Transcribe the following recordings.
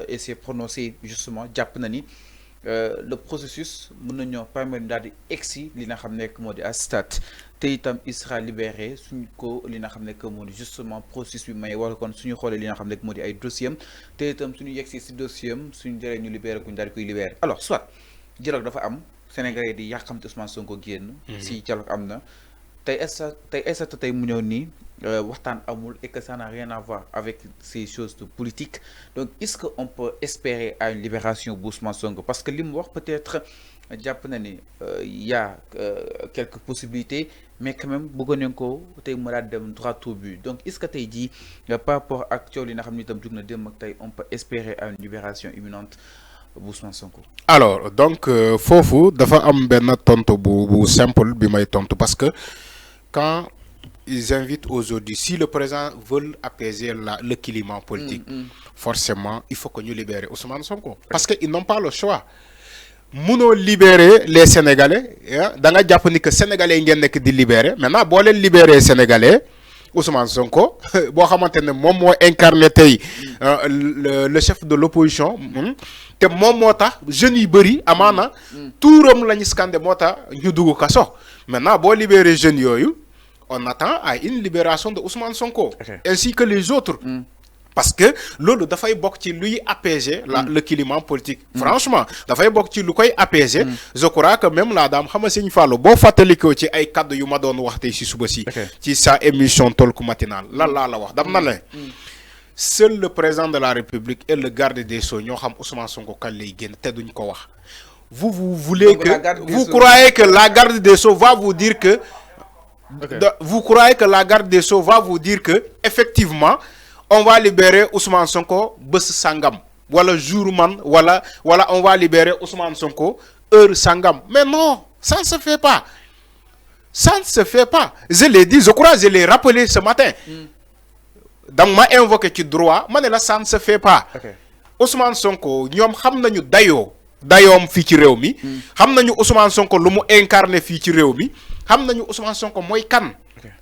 et s'est prononcé justement jàpp na ni le processus mën nañoo permettre daal di egsi li nga xam ne moo di à stade te itam il sera libéré suñ ko li nga xam ne moo di justement processus bi may wala kon suñu xoolee li nga xam ne moo di ay dossier am te itam suñu yegsi si dossier am suñu jëree ñu libéré kuñ daal di koy libéré alors soit dialogue dafa am Sénégalais di yàqamte Ousmane Sonko génn si dialogue am na tey est-ce tey mu ñëw nii waxtaan amul et que ça n'a rien à voir avec ces choses de politique donc est-ce que on peut espérer à une libération bu Ousmane Sonko parce que li mu wax peut-être jàpp na ni y a quelques possibilités mais quand même bëggoon nañ ko tey mu daal dem droit au but donc est-ce que tey jii par rapport ak coow li nga xam ni itam jug na dem ak tey on peut espérer à une libération imminente bu Ousmane Sonko. alors donc foofu dafa am benn tontu bu simple bi may tontu parce que quand ils invitent aujourd'hui, si le président veut apaiser le climat politique, forcément, il faut que nous libérions Ousmane Sonko. Parce qu'ils n'ont pas le choix. Nous libérer les Sénégalais, dans la Japonie que les Sénégalais sont libérés. Maintenant, si les libérer les Sénégalais, Ousmane Sonko, incarné le chef de l'opposition, te moom moo tax jeunes yi bëri amaana tuuram la ñu scandé moo tax ñu dugg kaso maintenant boo libérer jeunes yooyu on attend à une libération de Ousmane Sonko ainsi que les autres parce que loolu dafay bokk ci luy apaiser le climat politique franchement dafay bokk ci lu koy apaiser je crois que même la dame xam nga Sëñ Fallou boo fàttalikoo ci ay kaddu yu ma doon wax tey si suba si ci sa émission Talk Matinal lan laa la wax dam na la seul le président de la République et le garde des Sceaux ñoo xam Ousmane Sonko kan lay génn te duñ ko wax vous voulez que vous croyez que la garde des Sceaux va vous dire que vous croyez que la garde des Sceaux va vous dire que effectivement on va libérer Ousmane Sonko bés sangam wala jour man wala on va libérer Ousmane Sonko heure sangam mais non ça ne se fait pas ça ne se fait pas je l'ai dit je crois je l'ai rappelé ce matin donc ma invoqué ci droit ma ne la ça ne se fait pas Ousmane Sonko ñoom xam nañu dayoom fii ci réew mi xam nañu Ousmane Sonko lu mu incarné fii ci réew mi xam nañu Ousmane Sonko mooy kan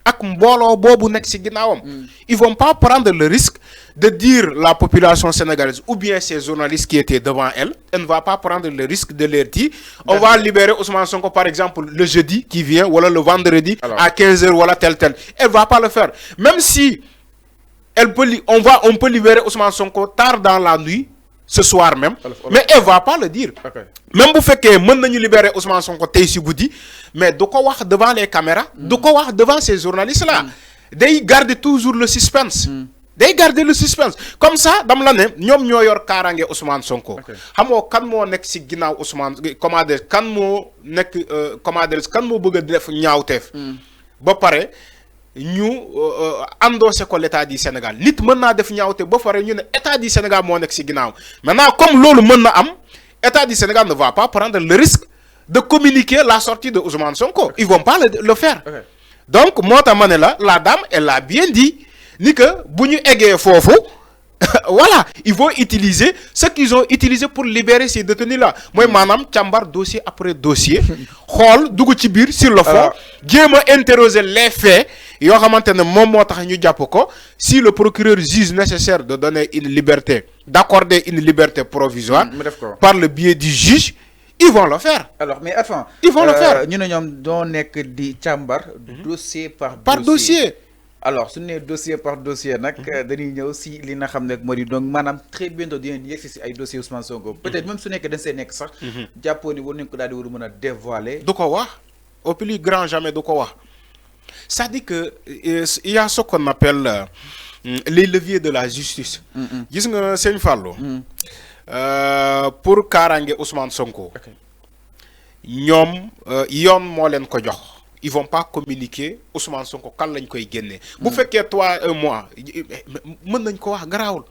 ak mbooloo boobu nekk ci ginnaawam ils vont pas prendre le risque de dire la population sénégalaise ou bien ces journalistes qui étaient devant elle ne va pas prendre le risque de leur dire on va libérer Ousmane Sonko par exemple le jeudi qui vient wala le vendredi à 15h wala tel elle va pas le faire même si on peut libérer Ousmane Sonko tard dans la nuit ce soir même mais elle va pas le dire même bu fekkee mën nañu libérer Ousmane Sonko tey si guddi mais du ko wax devant les caméras du ko wax devant ces journalistes là day garder toujours le suspense day garder le suspense comme ça dam la ne ñoom ñoo yor kaaraange Ousmane Sonko xam nga kan moo nekk si ginnaaw Ousmane kan moo bëgg a def ñaawteef ba pare ñu endossé ko l'état du Sénégal nit mën naa def ñaawte ba pare ñu ne état du Sénégal moo nekk ci ginnaaw maintenant comme loolu mën na am état du Sénégal ne va pas prendre le risque de communiquer la sortie de Ousmane Sonko ils vont pas le faire donc moo tax ma ne la dame elle a bien dit ni que bu ñu eggee foofu voilà ils vont utiliser ce qu'ils ont utilisé pour libérer ces détenus là mooy maanaam càmbar dossier après dossier xool dugg ci biir sur le fond jéem a interroger les faits yoo xamante ne moom moo tax ñu jàpp ko si le procureur juge nécessaire de donner une liberté d'accorder une liberté provisoire par le biais du juge ils vont le faire. Alors mais enfin ils vont le faire ñu ne ñoom doo nekk di càmbar dossier par dossier. Alors su ñu nee dossier par dossier nag dañuy ñëw si li nga xam ne moo di donc maanaam très bientôt dinañ yegg si ay dossiers Ousmane Sonko peut-être même su nekkee dañ see nekk sax jàppoo ni war nañ ko daal di war a mën a dévoiler du ko wax au plus grand jamais du ko wax c'est-à-dire que il y a ce qu'on appelle les leviers de la justice gis nga Sëñ Fallou pour kaaraange Ousmane Sonko ñoom yoon moo leen ko jox ils vont pas communiquer Ousmane Sonko kan lañ koy génnee bu fekkee 3 mois mën nañ ko wax garaawul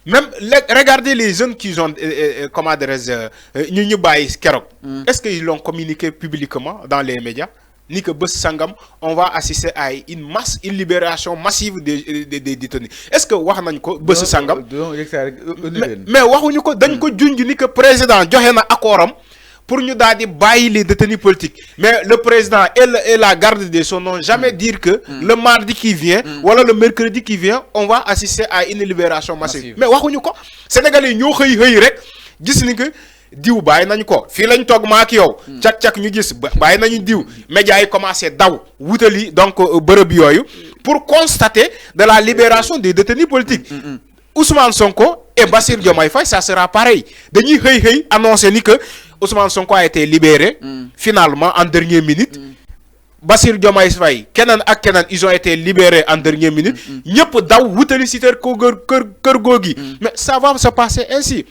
même regardez les jeunes qui ont comment dirais-je ñu bàyyi keroog est-ce qu'ils l'ont communiqué publiquement dans les médias ni que bés sangam on va assister à une libération massive des détenus est-ce que wax nañ ko bés sangam mais waxuñu ko dañ ko junj ni que président joxe na accord am pour nous d'aller bailler les détenus politiques. Mais le président et la garde des Sceaux n'ont jamais dit que le mardi qui vient, ou le mercredi qui vient, on va assister à une libération massive. Mais waxuñu ko Sénégalais ñoo xëy rek gis ni que diw bàyyi nañu ko fii lañ toog ma ak yow cak ñu gis bàyyi nañu diw médias yi commencé daw wutali donc bërëb yooyu pour constater de la libération des détenus politiques. Ousmane Sonko et Bassirou Diomaye Faye ça sera pareil dañuy xëy annoncer ni que Ousmane Sonko a été libéré finalement en dernière minute. Bassirou Diomaye Faye Kenan ak Kenan ils ont été libérés en dernière minute. ñëpp daw wutali ci kër googi mais ça va se passer ainsi.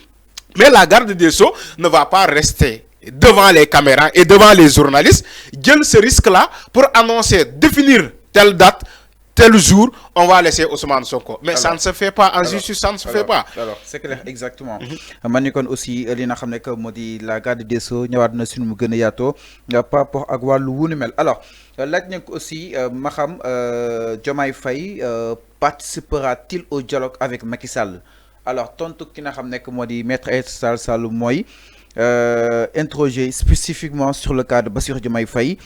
Mais la garde des Sceaux ne va pas rester devant les caméras et devant les journalistes. Jël ce risque-là pour annoncer, définir telle date, tel jour, on va laisser Ousmane Sonko. Mais alors, ça ne se fait pas en justice, ça ne se fait pas. Alors, c'est clair, exactement. Manikon aussi, li nga xamné que modi la garde des Sceaux ñëwaat na suñu mu gëna yato par rapport ak walu wunu mel. Alors, laaj nañ ko aussi Maham Diomaye Faye participera-t-il au dialogue avec Macky Sall? Alors, tontu ki nga xamné que modi maître Aïssata Tall Sall moy interrogé spécifiquement sur le cas de Bassirou Diomaye Faye.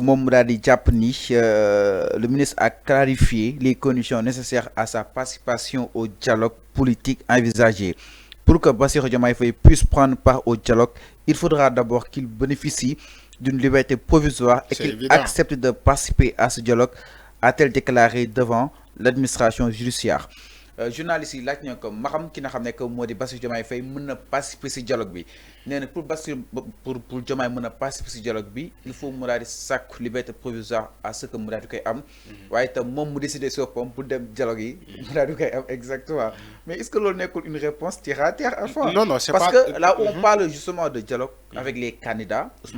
Moom daal di jàpp ni le ministre a clarifié les conditions nécessaires à sa participation au dialogue politique envisagé. Pour que Bassirou Diomaye Faye puisse prendre part au dialogue, il faudra d'abord qu'il bénéficie d'une liberté provisoire et qu'il accepte de participer à ce dialogue, a-t-elle déclaré devant l'administration judiciaire. Journaliste yi laaj nañ ko ma xam ki nga xam ne que moo di Bassirou Diomaye Faye mën na participer ci dialogue bi nee na pour Diomaye mën a participer ci dialogue bi il faut mu daal di sàkku liberté provisoire à ce que mu daal di koy am waaye itam moom mu décider sur pomme pour dem dialogue yi mu daal di koy am exactement. Mais est-ce que l'on nekkul une réponse terre à terre à fois? Non, c'est parce pas... que là où on parle justement de dialogue avec les candidats Ousmane